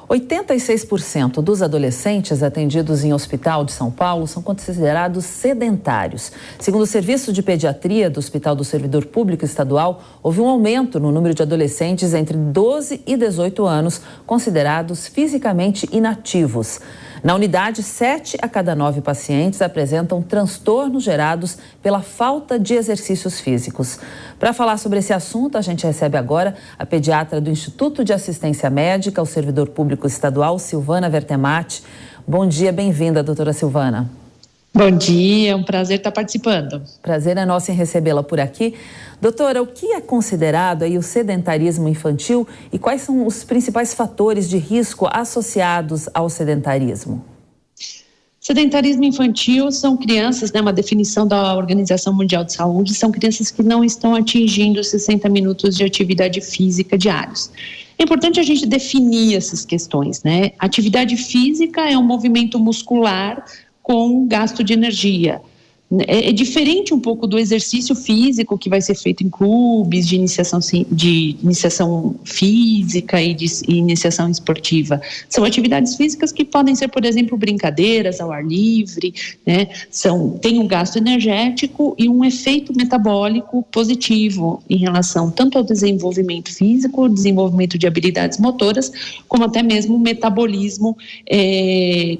86% dos adolescentes atendidos em hospital de São Paulo são considerados sedentários. Segundo o Serviço de Pediatria do Hospital do Servidor Público Estadual, houve um aumento no número de adolescentes entre 12 e 18 anos considerados fisicamente inativos. Na unidade, 7 a cada 9 pacientes apresentam transtornos gerados pela falta de exercícios físicos. Para falar sobre esse assunto, a gente recebe agora a pediatra do Instituto de Assistência Médica ao Servidor Público Estadual, Silvana Vertemati. Bom dia, bem-vinda, doutora Silvana. Bom dia, é um prazer estar participando. Prazer é nosso em recebê-la por aqui. Doutora, o que é considerado aí o sedentarismo infantil e quais são os principais fatores de risco associados ao sedentarismo? Sedentarismo infantil são crianças, uma definição da Organização Mundial de Saúde, são crianças que não estão atingindo 60 minutos de atividade física diários. É importante a gente definir essas questões, Atividade física é um movimento muscular com gasto de energia. É diferente um pouco do exercício físico que vai ser feito em clubes de iniciação física e de iniciação esportiva. São atividades físicas que podem ser, por exemplo, brincadeiras ao ar livre, tem um gasto energético e um efeito metabólico positivo em relação tanto ao desenvolvimento físico, desenvolvimento de habilidades motoras, como até mesmo o metabolismo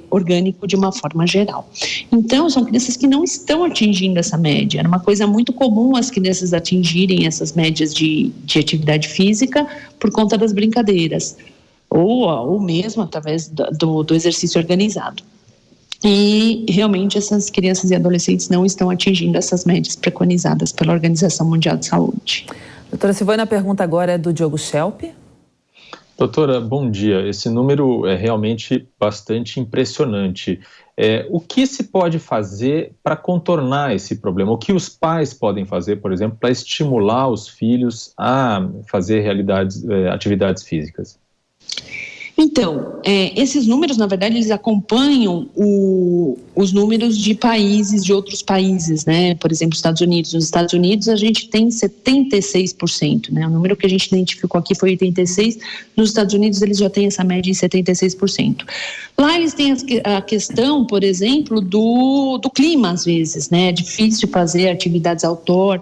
orgânico de uma forma geral. Então, são crianças que não estão atingindo essa média. Era uma coisa muito comum as crianças atingirem essas médias de atividade física por conta das brincadeiras, ou mesmo através do exercício organizado. E realmente essas crianças e adolescentes não estão atingindo essas médias preconizadas pela Organização Mundial de Saúde. Doutora Silvana, a pergunta agora é do Diogo Schelp. Doutora, bom dia. Esse número é realmente bastante impressionante. O que se pode fazer para contornar esse problema? O que os pais podem fazer, por exemplo, para estimular os filhos a fazer atividades físicas? Então, esses números, na verdade, eles acompanham os números de outros países, Por exemplo, Estados Unidos. Nos Estados Unidos, a gente tem 76%, O número que a gente identificou aqui foi 86%. Nos Estados Unidos, eles já têm essa média em 76%. Lá, eles têm a questão, por exemplo, do clima, às vezes, É difícil fazer atividades outdoor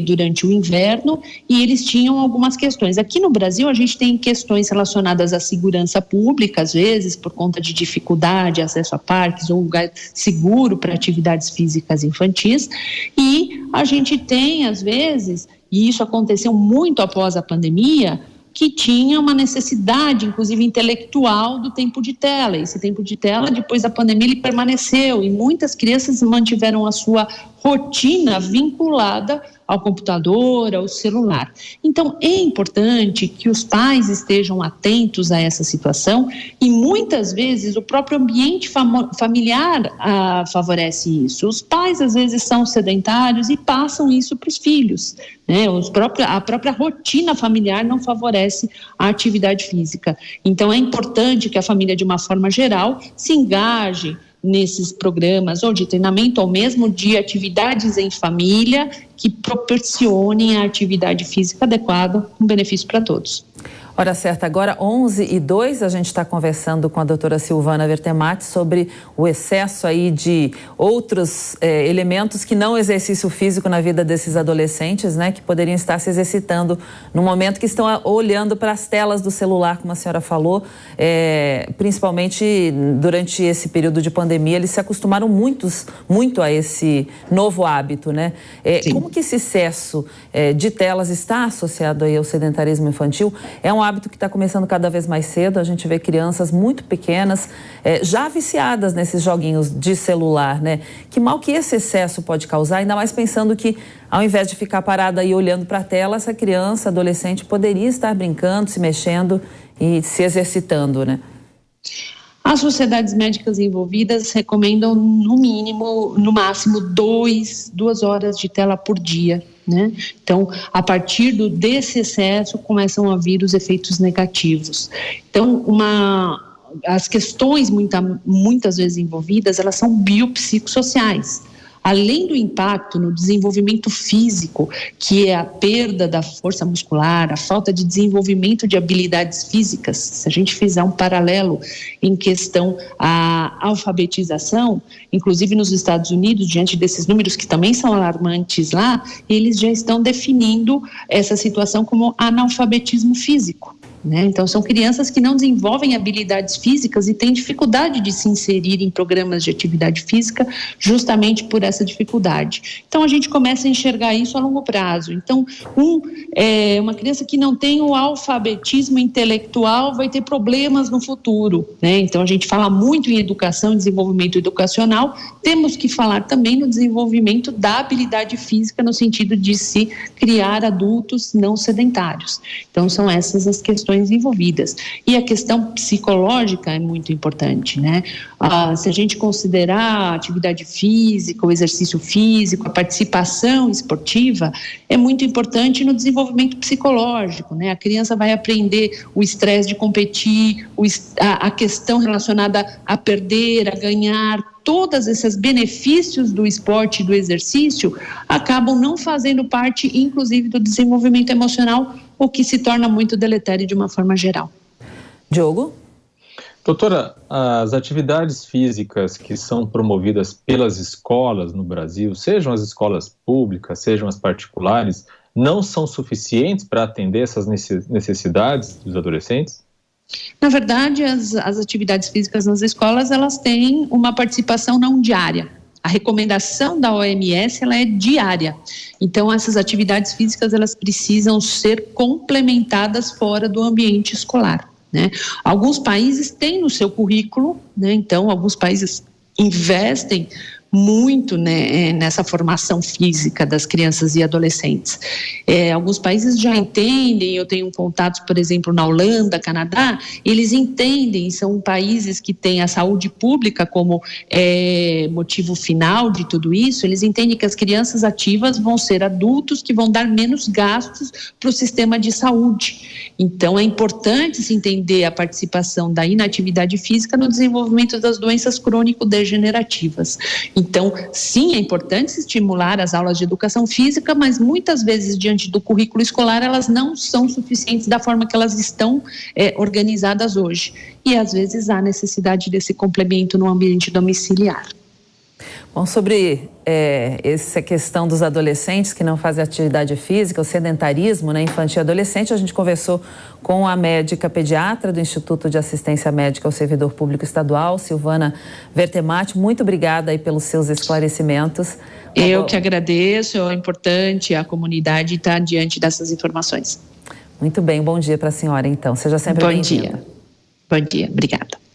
durante o inverno e eles tinham algumas questões. Aqui no Brasil, a gente tem questões relacionadas à segurança pública, às vezes, por conta de dificuldade, acesso a parques ou lugar seguro para atividades físicas infantis, e a gente tem, às vezes, e isso aconteceu muito após a pandemia, que tinha uma necessidade, inclusive intelectual, do tempo de tela. Esse tempo de tela, depois da pandemia, ele permaneceu e muitas crianças mantiveram a sua rotina vinculada ao computador, ao celular. Então, é importante que os pais estejam atentos a essa situação e, muitas vezes, o próprio ambiente familiar favorece isso. Os pais, às vezes, são sedentários e passam isso para os filhos, A própria rotina familiar não favorece a atividade física. Então, é importante que a família, de uma forma geral, se engaje nesses programas ou de treinamento ou mesmo de atividades em família que proporcionem a atividade física adequada com benefício para todos. Hora certa agora, 11h02, a gente está conversando com a doutora Silvana Vertemati sobre o excesso aí de outros elementos que não exercício físico na vida desses adolescentes, que poderiam estar se exercitando no momento que estão olhando para as telas do celular, como a senhora falou, principalmente durante esse período de pandemia, eles se acostumaram muito a esse novo hábito, Como que esse excesso de telas está associado aí ao sedentarismo infantil? É um hábito que está começando cada vez mais cedo. A gente vê crianças muito pequenas já viciadas nesses joguinhos de celular, Que mal que esse excesso pode causar, ainda mais pensando que ao invés de ficar parada aí olhando para a tela, essa criança, adolescente, poderia estar brincando, se mexendo e se exercitando, As sociedades médicas envolvidas recomendam no máximo 2 horas de tela por dia, Então, a partir desse excesso, começam a vir os efeitos negativos. Então, as questões muitas vezes envolvidas, elas são biopsicossociais. além do impacto no desenvolvimento físico, que é a perda da força muscular, a falta de desenvolvimento de habilidades físicas, se a gente fizer um paralelo em questão à alfabetização, inclusive nos Estados Unidos, diante desses números que também são alarmantes lá, eles já estão definindo essa situação como analfabetismo físico. Então, são crianças que não desenvolvem habilidades físicas e têm dificuldade de se inserir em programas de atividade física justamente por essa dificuldade. Então, a gente começa a enxergar isso a longo prazo. Então, uma criança que não tem o alfabetismo intelectual vai ter problemas no futuro. Então, a gente fala muito em educação e desenvolvimento educacional, temos que falar também no desenvolvimento da habilidade física no sentido de se criar adultos não sedentários. Então, são essas as questões envolvidas. E a questão psicológica é muito importante, se a gente considerar a atividade física, o exercício físico, a participação esportiva, é muito importante no desenvolvimento psicológico, A criança vai aprender o estresse de competir, a questão relacionada a perder, a ganhar. Todos esses benefícios do esporte e do exercício acabam não fazendo parte, inclusive, do desenvolvimento emocional, o que se torna muito deletério de uma forma geral. Diogo? Doutora, as atividades físicas que são promovidas pelas escolas no Brasil, sejam as escolas públicas, sejam as particulares, não são suficientes para atender essas necessidades dos adolescentes? Na verdade, as atividades físicas nas escolas, elas têm uma participação não diária. A recomendação da OMS, ela é diária. Então, essas atividades físicas, elas precisam ser complementadas fora do ambiente escolar. Alguns países têm no seu currículo, então, alguns países investem muito nessa formação física das crianças e adolescentes. Alguns países já entendem, eu tenho contatos, por exemplo, na Holanda, Canadá, eles entendem, são países que têm a saúde pública como motivo final de tudo isso, eles entendem que as crianças ativas vão ser adultos que vão dar menos gastos para o sistema de saúde. Então, é importante se entender a participação da inatividade física no desenvolvimento das doenças crônico-degenerativas. Então, sim, é importante se estimular as aulas de educação física, mas muitas vezes, diante do currículo escolar, elas não são suficientes da forma que elas estão organizadas hoje. E, às vezes, há necessidade desse complemento no ambiente domiciliar. Bom, sobre essa questão dos adolescentes que não fazem atividade física, o sedentarismo infantil e adolescente, a gente conversou com a médica pediatra do Instituto de Assistência Médica ao Servidor Público Estadual, Silvana Vertemati. Muito obrigada aí pelos seus esclarecimentos. Eu que agradeço, é importante a comunidade estar diante dessas informações. Muito bem, bom dia para a senhora então, seja sempre bem-vinda. Bom dia, obrigada.